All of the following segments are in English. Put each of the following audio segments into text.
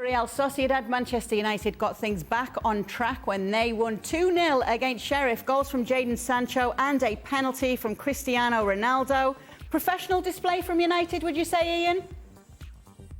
Real Sociedad, Manchester United got things back on track when they won 2-0 against Sheriff. Goals from Jadon Sancho and a penalty from Cristiano Ronaldo. Professional display from United, would you say, Ian?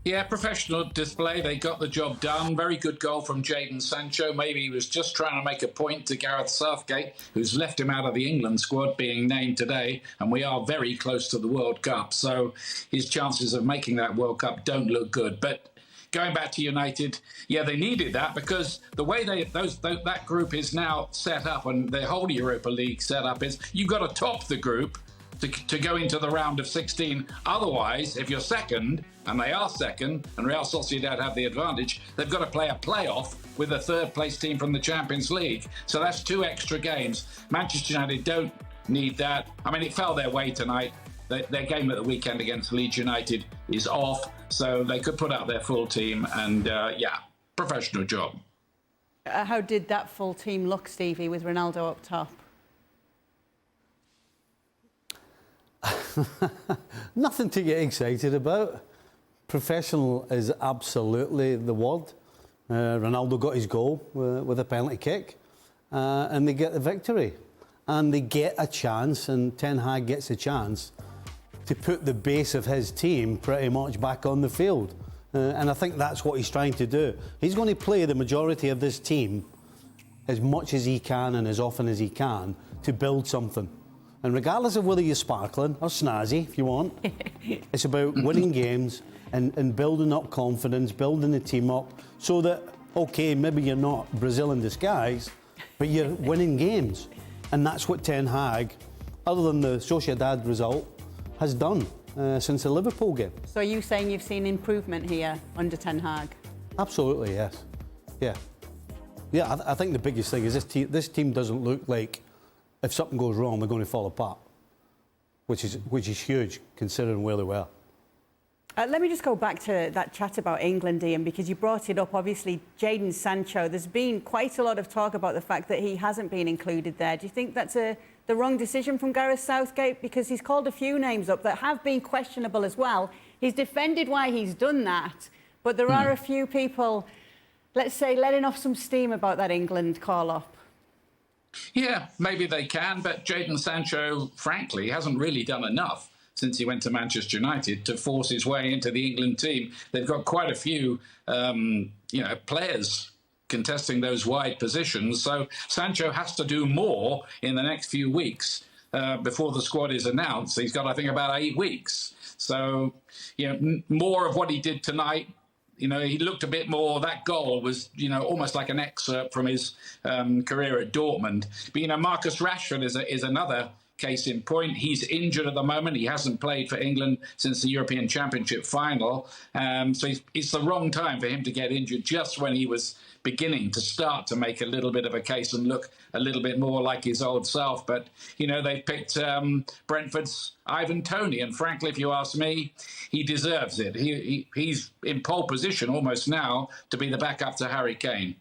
Yeah, professional display. They got the job done. Very good goal from Jadon Sancho. Maybe he was just trying to make a point to Gareth Southgate, who's left him out of the England squad being named today. And we are very close to the World Cup. So his chances of making that World Cup don't look good. But going back to United, yeah, they needed that because the way that group is now set up and the whole Europa League set up is you've got to top the group to go into the round of 16. Otherwise, if you're second, and they are second, and Real Sociedad have the advantage, they've got to play a playoff with a third-place team from the Champions League. So that's 2 extra games. Manchester United don't need that. I mean, it fell their way tonight. Their game at the weekend against Leeds United is off, so they could put out their full team, and yeah, professional job. How did that full team look, Stevie, with Ronaldo up top? Nothing to get excited about. Professional is absolutely the word. Ronaldo got his goal with a penalty kick, and they get the victory. And they get a chance, and Ten Hag gets a chance to put the base of his team pretty much back on the field. And I think that's what he's trying to do. He's going to play the majority of this team as much as he can and as often as he can to build something. And regardless of whether you're sparkling or snazzy, if you want, it's about winning games and building up confidence, building the team up so that, OK, maybe you're not Brazil in disguise, but you're winning games. And that's what Ten Hag, other than the Sociedad result, has done since the Liverpool game. So are you saying you've seen improvement here under Ten Hag? Absolutely, yes. Yeah. Yeah, I think the biggest thing is this team doesn't look like if something goes wrong, they're going to fall apart, which is huge considering where they were. Let me just go back to that chat about England, Ian, because you brought it up. Obviously, Jadon Sancho, there's been quite a lot of talk about the fact that he hasn't been included there. Do you think that's the wrong decision from Gareth Southgate? Because he's called a few names up that have been questionable as well. He's defended why he's done that, but there are a few people, let's say, letting off some steam about that England call-up. Yeah, maybe they can, but Jadon Sancho, frankly, hasn't really done enough since he went to Manchester United to force his way into the England team. They've got quite a few, players contesting those wide positions. So Sancho has to do more in the next few weeks before the squad is announced. He's got, I think, about 8 weeks. So, more of what he did tonight. He looked a bit more, that goal was, almost like an excerpt from his career at Dortmund. But, Marcus Rashford is another case in point. He's injured at the moment. He hasn't played for England since the European Championship final. So it's the wrong time for him to get injured just when he was beginning to start to make a little bit of a case and look a little bit more like his old self. But, they picked Brentford's Ivan Toney. And frankly, if you ask me, he deserves it. He's in pole position almost now to be the backup to Harry Kane.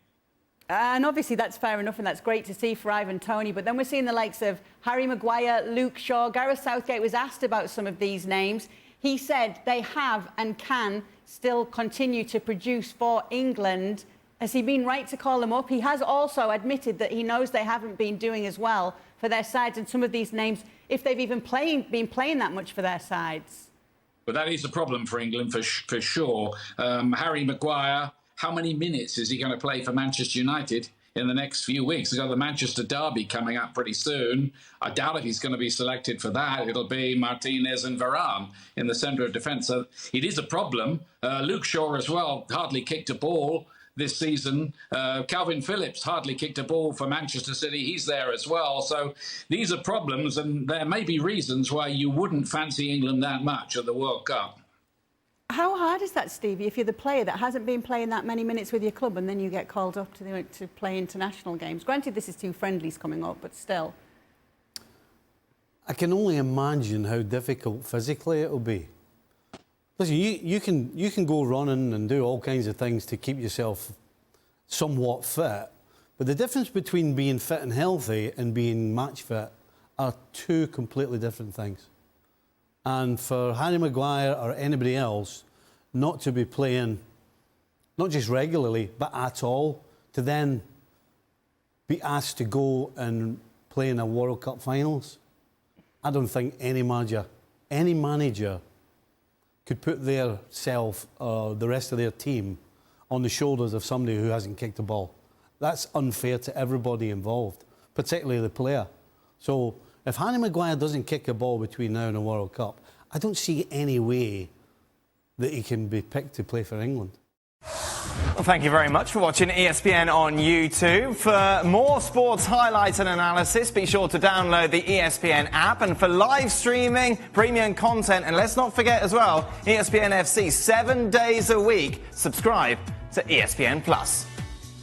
And obviously that's fair enough and that's great to see for Ivan Toney. But then we're seeing the likes of Harry Maguire, Luke Shaw. Gareth Southgate was asked about some of these names. He said they have and can still continue to produce for England. Has he been right to call them up? He has also admitted that he knows they haven't been doing as well for their sides. And some of these names, if they've even been playing that much for their sides. But that is a problem for England for sure. Harry Maguire, how many minutes is he going to play for Manchester United in the next few weeks? They've got the Manchester derby coming up pretty soon. I doubt if he's going to be selected for that. It'll be Martinez and Varane in the centre of defence. So it is a problem. Luke Shaw as well hardly kicked a ball this season. Calvin Phillips hardly kicked a ball for Manchester City. He's there as well. So these are problems, and there may be reasons why you wouldn't fancy England that much at the World Cup. How hard is that, Stevie, if you're the player that hasn't been playing that many minutes with your club and then you get called up to play international games? Granted, this is 2 friendlies coming up, but still. I can only imagine how difficult physically it'll be. Listen, you can go running and do all kinds of things to keep yourself somewhat fit, but the difference between being fit and healthy and being match fit are 2 completely different things. And for Harry Maguire or anybody else not to be playing not just regularly, but at all, to then be asked to go and play in a World Cup finals. I don't think any manager could put their self or the rest of their team on the shoulders of somebody who hasn't kicked a ball. That's unfair to everybody involved, particularly the player. So if Harry Maguire doesn't kick a ball between now and the World Cup, I don't see any way that he can be picked to play for England. Well, thank you very much for watching ESPN on YouTube. For more sports highlights and analysis, be sure to download the ESPN app. And for live streaming, premium content, and let's not forget as well, ESPN FC 7 days a week. Subscribe to ESPN Plus.